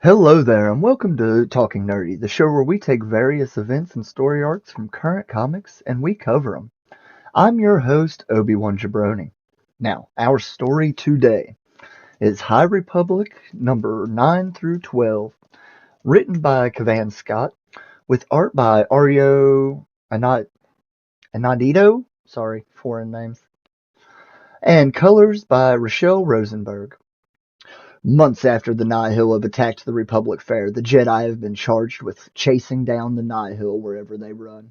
Hello there, and welcome to Talking Nerdy, the show where we take various events and story arcs from current comics and we cover them. I'm your host, Obi-Wan Jabroni. Now, our story today is High Republic number 9 through 12, written by Cavan Scott, with art by Ario Anadito, sorry, foreign names, and colors by Rochelle Rosenberg. Months after the Nihil have attacked the Republic Fair, the Jedi have been charged with chasing down the Nihil wherever they run.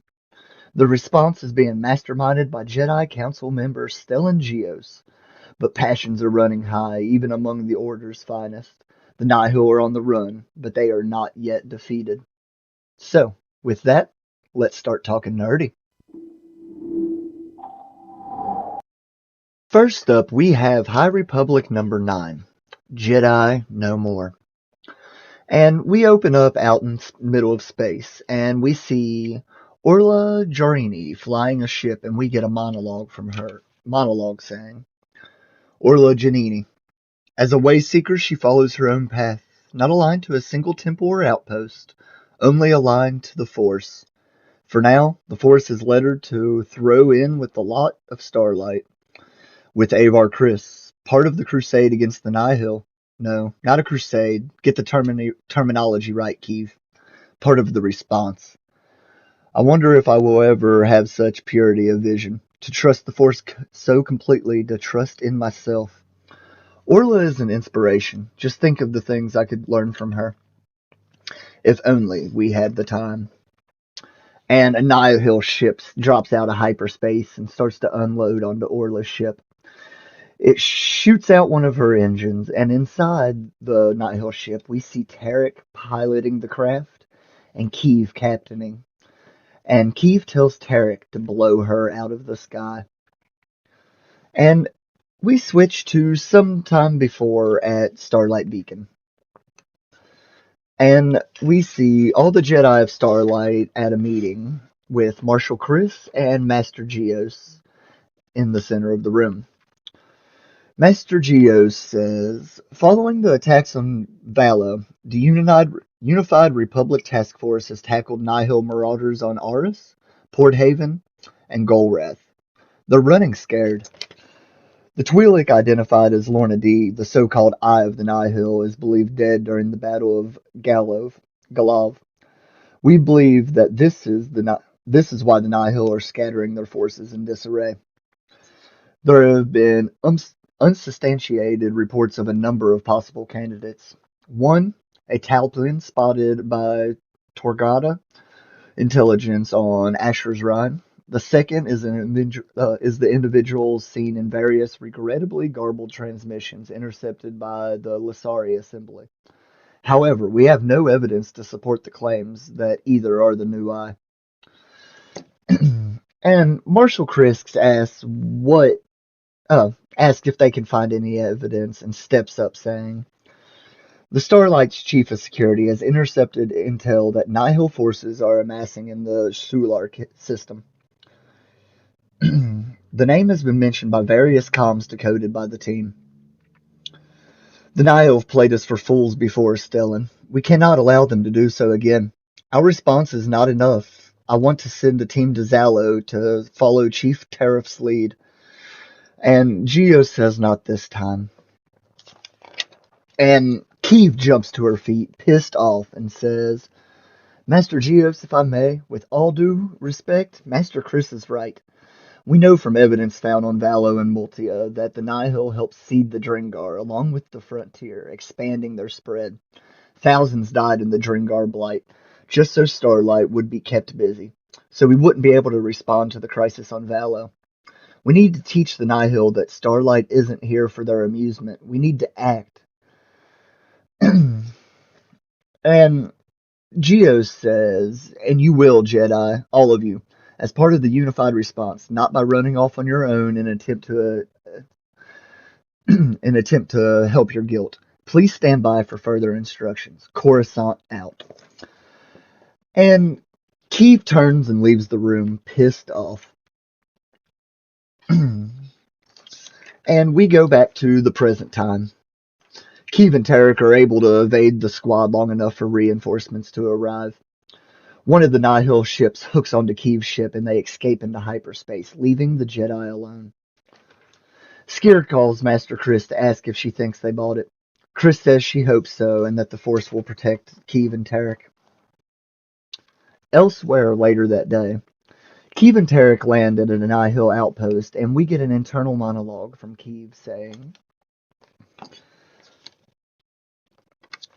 The response is being masterminded by Jedi Council member Stellan Gios, but passions are running high even among the Order's finest. The Nihil are on the run, but they are not yet defeated. So, with that, let's start talking nerdy. First up, we have High Republic number 9, Jedi No More. And we open up out in the middle of space, and we see Orla Jarini flying a ship, and we get a monologue from her. Monologue saying, Orla Janini. As a way seeker, she follows her own path, not aligned to a single temple or outpost, only aligned to the Force. For now, the Force has led her to throw in with the lot of Starlight, with Avar Kriss, part of the crusade against the Nihil. No, not a crusade. Get the terminology right, Keith. Part of the response. I wonder if I will ever have such purity of vision, to trust the Force so completely, to trust in myself. Orla is an inspiration. Just think of the things I could learn from her. If only we had the time. And a Nihil ship drops out of hyperspace and starts to unload onto Orla's ship. It shoots out one of her engines, and inside the Nihil ship, we see Tarek piloting the craft and Keeve captaining. And Keeve tells Tarek to blow her out of the sky. And we switch to some time before at Starlight Beacon. And we see all the Jedi of Starlight at a meeting with Marshal Kriss and Master Geos in the center of the room. Master Geos says, following the attacks on Vala, the Unified Republic Task Force has tackled Nihil marauders on Aris, Port Haven, and Golrath. They're running scared. The Twi'lek identified as Lorna D, the so-called Eye of the Nihil, is believed dead during the Battle of Galov. We believe that this is why the Nihil are scattering their forces in disarray. There have been unsubstantiated reports of a number of possible candidates. One, a Talpin spotted by Torgata intelligence on Asher's Rhine. The second is the individual seen in various regrettably garbled transmissions intercepted by the Lasari Assembly. However, we have no evidence to support the claims that either are the new eye. And Marshal Kriss asks if they can find any evidence, and steps up saying, the Starlight's chief of security has intercepted intel that Nihil forces are amassing in the Sular system. The name has been mentioned by various comms decoded by the team. The Nihil have played us for fools before, Stellan. We cannot allow them to do so again. Our response is not enough. I want to send a team to Zalo to follow Chief Tariff's lead. And Geo says not this time. And Keeve jumps to her feet, pissed off, and says, Master Geos, if I may, with all due respect, Master Kriss is right. We know from evidence found on Valo and Multia that the Nihil helped seed the Drengar along with the frontier, expanding their spread. Thousands died in the Drengar blight, just so Starlight would be kept busy, so we wouldn't be able to respond to the crisis on Valo. We need to teach the Nihil that Starlight isn't here for their amusement. We need to act. And Geos says, and you will, Jedi, all of you, as part of the unified response, not by running off on your own in an attempt to help your guilt. Please stand by for further instructions. Coruscant out. And Keeve turns and leaves the room, pissed off. And we go back to the present time. Keeve and Tarek are able to evade the squad long enough for reinforcements to arrive. One of the Nihil ships hooks onto Keeve's ship and they escape into hyperspace, leaving the Jedi alone. Skier calls Master Chris to ask if she thinks they bought it. Chris says she hopes so and that the Force will protect Keeve and Tarek. Elsewhere later that day, Keeve and Tarek land at an Nihil outpost and we get an internal monologue from Keeve saying,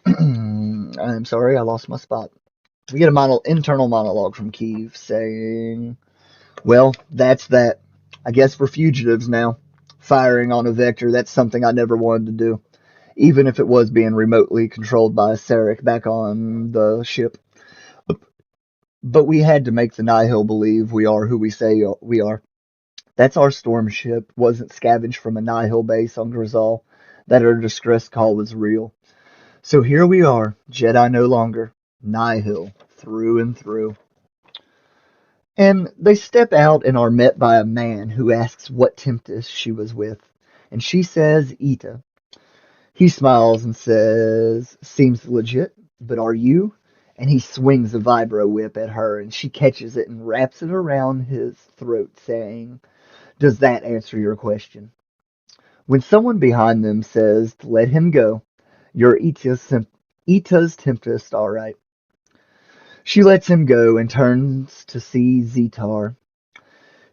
I'm sorry, I lost my spot. We get a internal monologue from Keeve saying, well, that's that. I guess we're fugitives now. Firing on a vector, that's something I never wanted to do. Even if it was being remotely controlled by Sarek back on the ship. But we had to make the Nihil believe we are who we say we are. That's our storm ship, wasn't scavenged from a Nihil base on Grizal. That our distress call was real. So here we are, Jedi no longer, Nihil, through and through. And they step out and are met by a man who asks what Tempest she was with. And she says, Ita. He smiles and says, seems legit, but are you? And he swings a vibro whip at her and she catches it and wraps it around his throat saying, does that answer your question? When someone behind them says to let him go, you're Ita's Tempest, all right. She lets him go and turns to see Zetar.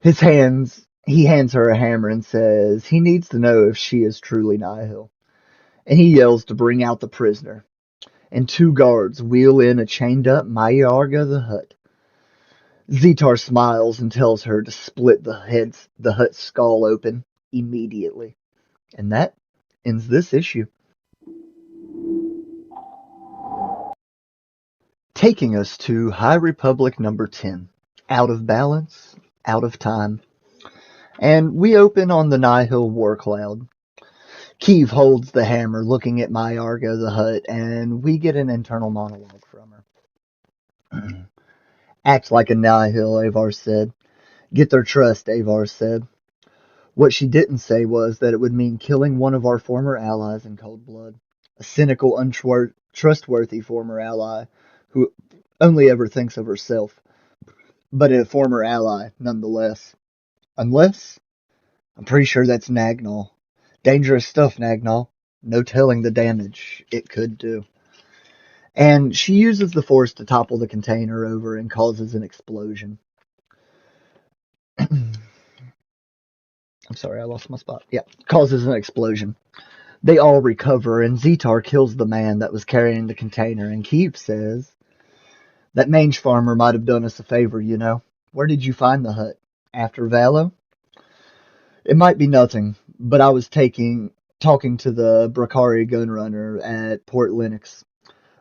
He hands her a hammer and says he needs to know if she is truly Nihil. And he yells to bring out the prisoner. And two guards wheel in a chained up Mayarga the Hutt. Zetar smiles and tells her to split the Hutt's skull open immediately. And that ends this issue. Taking us to High Republic number 10. Out of balance, out of time. And we open on the Nihil war cloud. Keeve holds the hammer looking at Mayarga the Hutt, and we get an internal monologue from her. Act like a Nihil, Avar said. Get their trust, Avar said. What she didn't say was that it would mean killing one of our former allies in cold blood. A cynical, untrustworthy former ally who only ever thinks of herself. But a former ally, nonetheless. Unless? I'm pretty sure that's Nagnal. Dangerous stuff, Nagnal. No telling the damage it could do. And she uses the Force to topple the container over and causes an explosion. I'm sorry, I lost my spot. Yeah, causes an explosion. They all recover, and Zetar kills the man that was carrying the container, and Keeve says, that mange farmer might have done us a favor, you know. Where did you find the Hutt? After Valo? It might be nothing, but I was talking to the Brakari gunrunner at Port Lennox.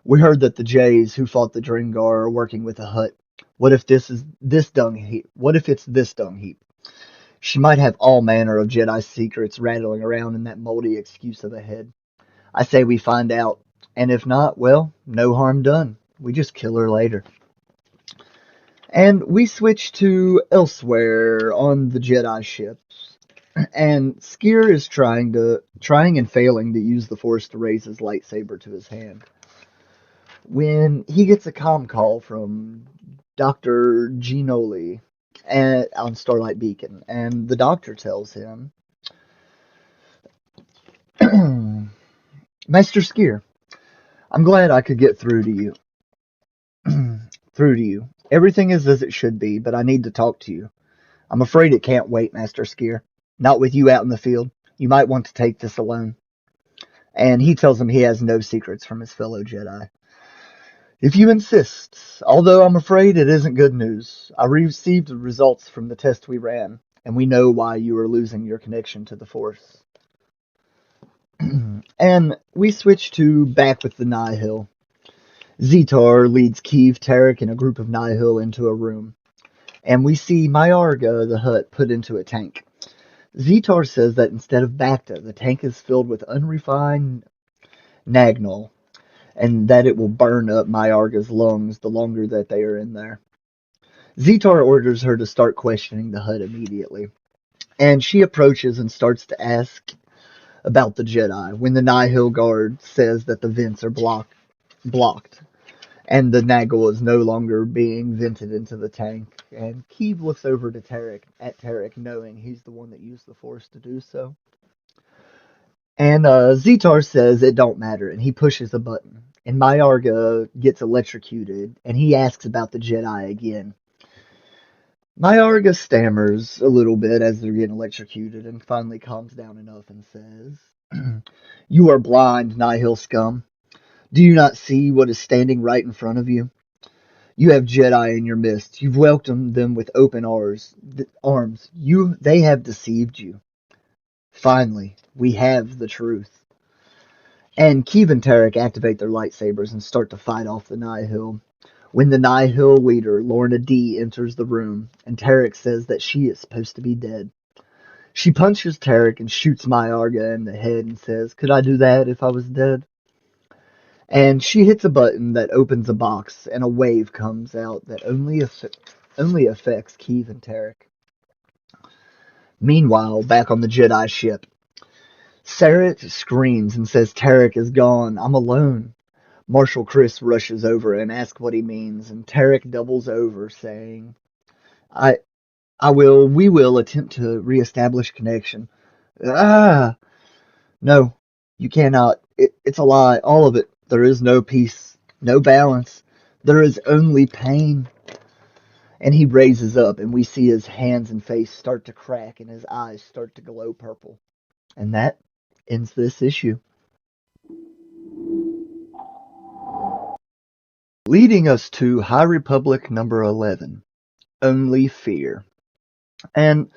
We heard that the Jays who fought the Drengar are working with a Hutt. What if it's this dung heap? She might have all manner of Jedi secrets rattling around in that moldy excuse of a head. I say we find out, and if not, well, no harm done. We just kill her later. And we switch to elsewhere on the Jedi ships. And Skier is trying and failing to use the Force to raise his lightsaber to his hand. When he gets a comm call from Dr. Ginoli on Starlight Beacon, and the doctor tells him, Master Skier, I'm glad I could get through to you. Everything is as it should be, but I need to talk to you. I'm afraid it can't wait, Master Skier. Not with you out in the field. You might want to take this alone. And he tells him he has no secrets from his fellow Jedi. If you insist, although I'm afraid it isn't good news. I received the results from the test we ran, and we know why you are losing your connection to the Force. And we switch to back with the Nihil. Zetar leads Keeve, Tarek, and a group of Nihil into a room. And we see Mayarga the Hutt put into a tank. Zetar says that instead of Bacta, the tank is filled with unrefined Nagnal, and that it will burn up Mayarga's lungs the longer that they are in there. Zetar orders her to start questioning the Hutt immediately. And she approaches and starts to ask about the Jedi when the Nihil guard says that the vents are blocked and the Nagel is no longer being vented into the tank. And Keeve looks over to Tarek, knowing he's the one that used the Force to do so. And Zetar says it don't matter, and he pushes a button. And Mayorga gets electrocuted, and he asks about the Jedi again. Mayorga stammers a little bit as they're getting electrocuted, and finally calms down enough and says, "You are blind, Nihil scum. Do you not see what is standing right in front of you? You have Jedi in your midst. You've welcomed them with open arms. They have deceived you. Finally, we have the truth." And Keeve and Tarek activate their lightsabers and start to fight off the Nihil. When the Nihil leader, Lorna D, enters the room, and Tarek says that she is supposed to be dead. She punches Tarek and shoots Mayorga in the head and says, "Could I do that if I was dead?" And she hits a button that opens a box, and a wave comes out that only affects Keeve and Tarek. Meanwhile, back on the Jedi ship, Sarek screams and says Tarek is gone. I'm alone. Marshal Chris rushes over and asks what he means, and Tarek doubles over, saying, I we will attempt to reestablish connection. Ah! No, you cannot. It's a lie, all of it. There is no peace, no balance. There is only pain. And he raises up, and we see his hands and face start to crack, and his eyes start to glow purple. And that ends this issue. Leading us to High Republic number 11, Only Fear. And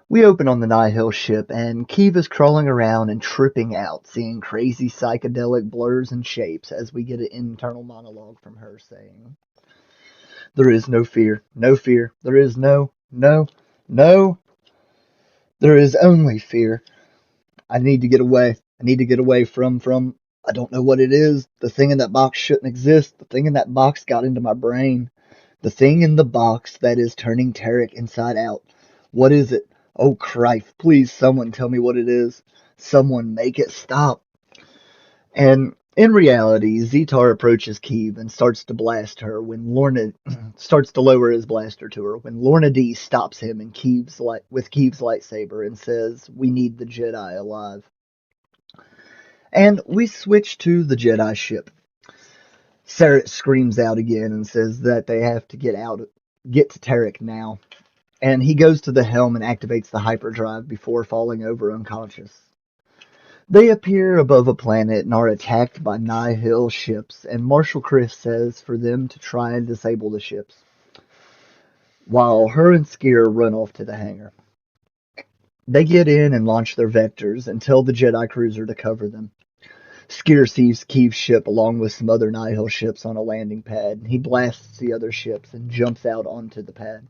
we open on the Nihil ship, and Keeve is crawling around and tripping out, seeing crazy psychedelic blurs and shapes as we get an internal monologue from her saying, "There is no fear, no fear. There is no, no. There is only fear. I need to get away. I need to get away from, I don't know what it is. The thing in that box shouldn't exist. The thing in that box got into my brain. The thing in the box that is turning Tarek inside out. What is it? Oh, Christ, please someone tell me what it is. Someone make it stop." And in reality, Zetar approaches Keeve and starts to blast her when Lorna starts to lower his blaster to her when Lorna D stops him with Keeve's lightsaber and says, "We need the Jedi alive." And we switch to the Jedi ship. Sarek screams out again and says that they have to get to Tarek now. And he goes to the helm and activates the hyperdrive before falling over unconscious. They appear above a planet and are attacked by Nihil ships, and Marshal Chris says for them to try and disable the ships, while her and Skier run off to the hangar. They get in and launch their vectors and tell the Jedi cruiser to cover them. Skier sees Keeve's ship along with some other Nihil ships on a landing pad, and he blasts the other ships and jumps out onto the pad.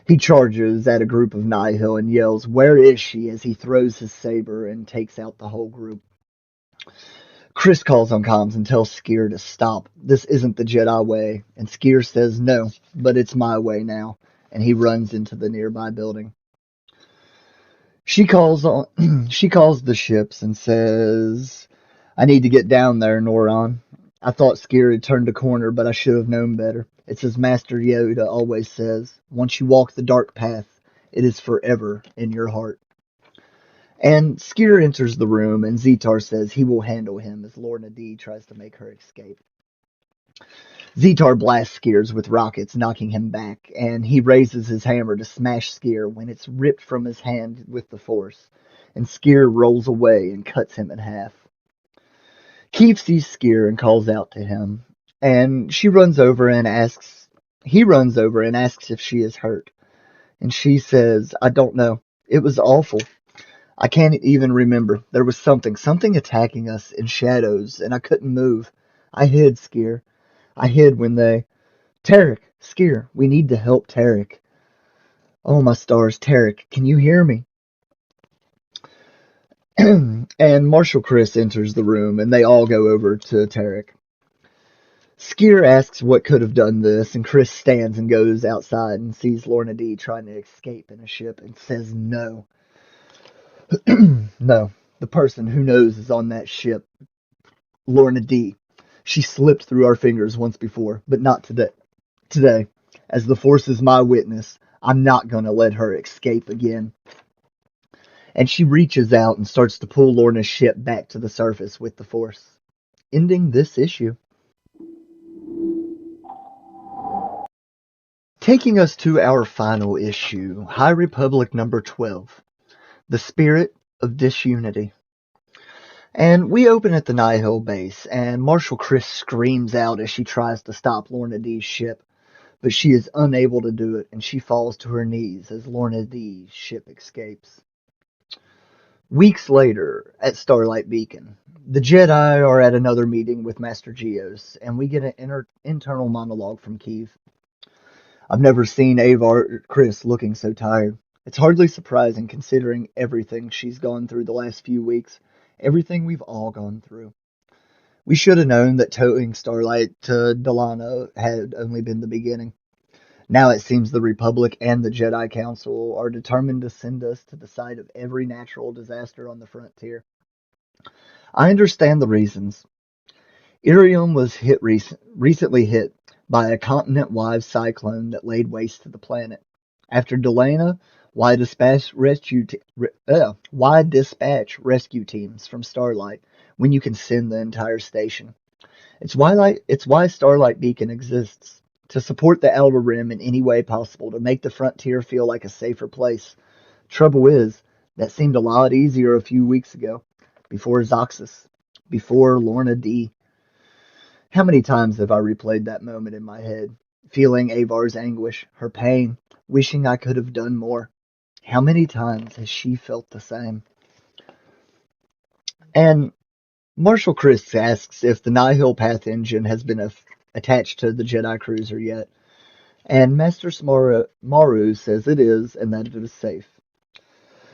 He charges at a group of Nihil and yells, "Where is she?" as he throws his saber and takes out the whole group. Chris calls on comms and tells Skier to stop. This isn't the Jedi way, and Skier says no, but it's my way now, and he runs into the nearby building. She calls the ships and says, "I need to get down there, Noron. I thought Skier had turned a corner, but I should have known better. It's as Master Yoda always says, once you walk the dark path, it is forever in your heart." And Skier enters the room, and Zetar says he will handle him as Lorna D tries to make her escape. Zetar blasts Skier with rockets, knocking him back, and he raises his hammer to smash Skier when it's ripped from his hand with the Force, and Skier rolls away and cuts him in half. Keeve sees Skier and calls out to him, and he runs over and asks if she is hurt. And she says, "I don't know. It was awful. I can't even remember. There was something attacking us in shadows, and I couldn't move. I hid, Skier. I hid when they... Tarek, Skier, we need to help Tarek. Oh, my stars, Tarek, can you hear me?" And Marshal Chris enters the room, and they all go over to Tarek. Skier asks what could have done this, and Chris stands and goes outside and sees Lorna D trying to escape in a ship and says no. No. The person who knows is on that ship. Lorna D. She slipped through our fingers once before, but not today. Today, as the Force is my witness, I'm not going to let her escape again. And she reaches out and starts to pull Lorna's ship back to the surface with the Force, ending this issue. Taking us to our final issue, High Republic number 12, The Spirit of Disunity. And we open at the Nihil base, and Marshal Chris screams out as she tries to stop Lorna D's ship, but she is unable to do it, and she falls to her knees as Lorna D's ship escapes. Weeks later, at Starlight Beacon, the Jedi are at another meeting with Master Geos, and we get an internal monologue from Keeve. I've never seen Avar Chris looking so tired. It's hardly surprising considering everything she's gone through the last few weeks, everything we've all gone through. We should have known that towing Starlight to Delano had only been the beginning. Now it seems the Republic and the Jedi Council are determined to send us to the site of every natural disaster on the frontier. I understand the reasons. Irium was recently hit by a continent-wide cyclone that laid waste to the planet. After Delana, why dispatch rescue teams from Starlight when you can send the entire station? It's why Starlight Beacon exists, to support the Outer Rim in any way possible, to make the frontier feel like a safer place. Trouble is, that seemed a lot easier a few weeks ago, before Zoxus, before Lorna D. How many times have I replayed that moment in my head, feeling Avar's anguish, her pain, wishing I could have done more? How many times has she felt the same? And Marshal Chris asks if the Nihil Path engine has been attached to the Jedi cruiser yet, and Master Maru says it is and that it is safe.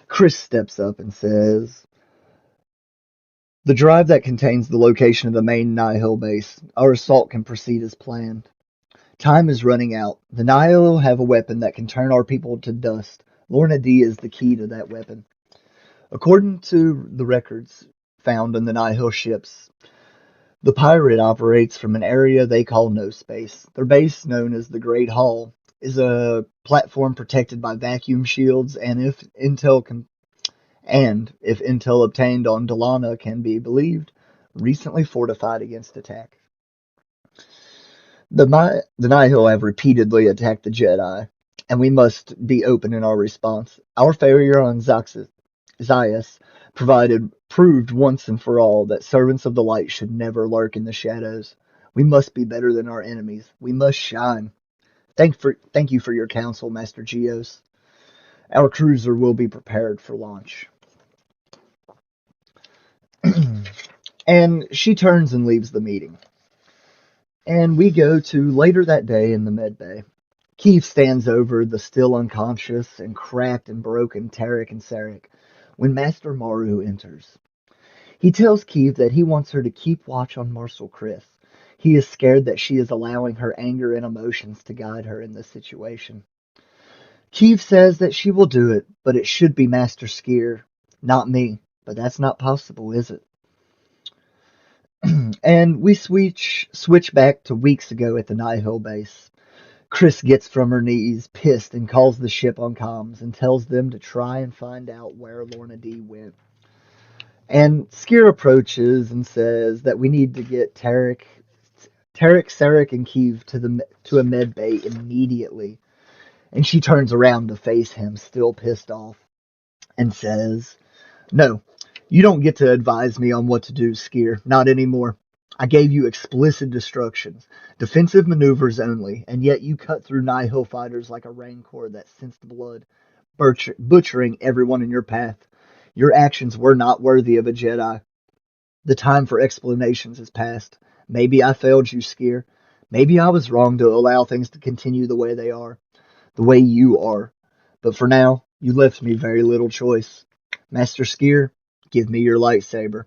Chris steps up and says, the drive that contains the location of the main Nihil base. Our assault can proceed as planned. Time is running out. The Nihil have a weapon that can turn our people to dust. Lorna D is the key to that weapon. According to the records found in the Nihil ships, the pirate operates from an area they call No Space. Their base, known as the Great Hall, is a platform protected by vacuum shields, and if intel obtained on Delana can be believed, recently fortified against attack. The Nihil have repeatedly attacked the Jedi, and we must be open in our response. Our failure on Zayas proved once and for all that servants of the light should never lurk in the shadows. We must be better than our enemies. We must shine. Thank you for your counsel, Master Geos. Our cruiser will be prepared for launch. And she turns and leaves the meeting. And we go to later that day in the medbay. Keith stands over the still unconscious and cracked and broken Tarek and Sarek when Master Maru enters. He tells Keith that he wants her to keep watch on Marshal Chris. He is scared that she is allowing her anger and emotions to guide her in this situation. Keith says that she will do it, but it should be Master Skier, not me. But that's not possible, is it? And we switch back to weeks ago at the Nihil base. Chris gets from her knees, pissed, and calls the ship on comms and tells them to try and find out where Lorna D went. And Skier approaches and says that we need to get Tarek, Sarek, and Keeve to a med bay immediately. And she turns around to face him, still pissed off, and says, no, you don't get to advise me on what to do, Skier. Not anymore. I gave you explicit instructions, defensive maneuvers only, and yet you cut through Nihil fighters like a rancor that sensed blood, butchering everyone in your path. Your actions were not worthy of a Jedi. The time for explanations is past. Maybe I failed you, Skier. Maybe I was wrong to allow things to continue the way they are, the way you are. But for now, you left me very little choice. Master Skier, give me your lightsaber.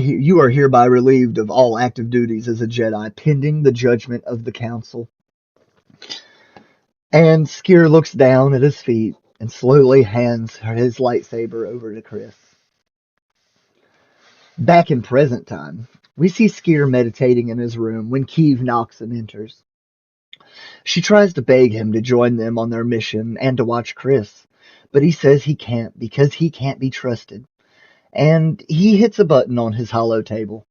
You are hereby relieved of all active duties as a Jedi, pending the judgment of the Council. And Skier looks down at his feet and slowly hands his lightsaber over to Chris. Back in present time, we see Skier meditating in his room when Kiev knocks and enters. She tries to beg him to join them on their mission and to watch Chris, but he says he can't because he can't be trusted. And he hits a button on his hollow table,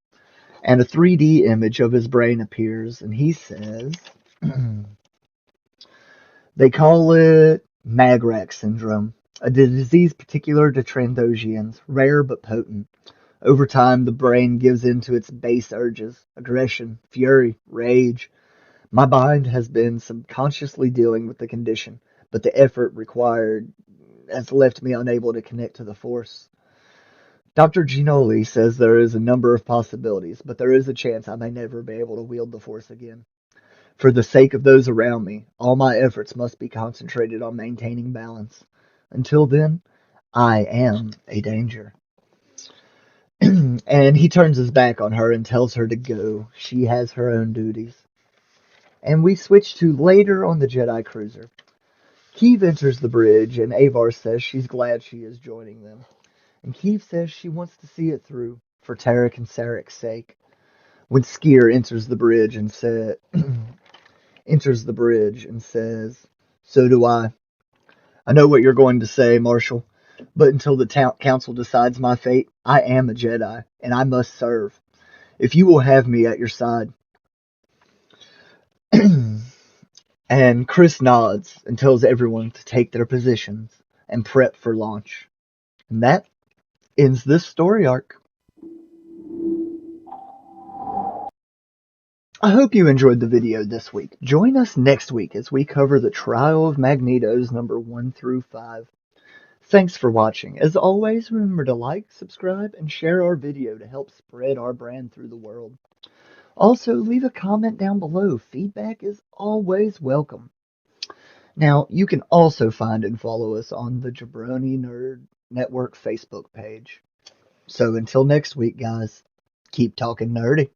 and a 3D image of his brain appears, and he says, they call it Magrax syndrome, a disease particular to Trandosians, rare but potent. Over time, the brain gives in to its base urges, aggression, fury, rage. My mind has been subconsciously dealing with the condition, but the effort required has left me unable to connect to the Force. Dr. Ginoli says there is a number of possibilities, but there is a chance I may never be able to wield the Force again. For the sake of those around me, all my efforts must be concentrated on maintaining balance. Until then, I am a danger. And he turns his back on her and tells her to go. She has her own duties. And we switch to later on the Jedi cruiser. Kiev enters the bridge, and Avar says she's glad she is joining them. And Kiev says she wants to see it through, for Tarek and Sarek's sake. When Skier enters the bridge and says, "So do I. I know what you're going to say, Marshal, but until the council decides my fate, I am a Jedi, and I must serve. If you will have me at your side." And Chris nods and tells everyone to take their positions and prep for launch. And that ends this story arc. I hope you enjoyed the video this week. Join us next week as we cover the Trial of Magnetos number 1 through 5. Thanks for watching. As always, remember to like, subscribe, and share our video to help spread our brand through the world. Also, leave a comment down below. Feedback is always welcome. Now, you can also find and follow us on the Jabroni Nerd Network Facebook page. So until next week, guys, keep talking nerdy.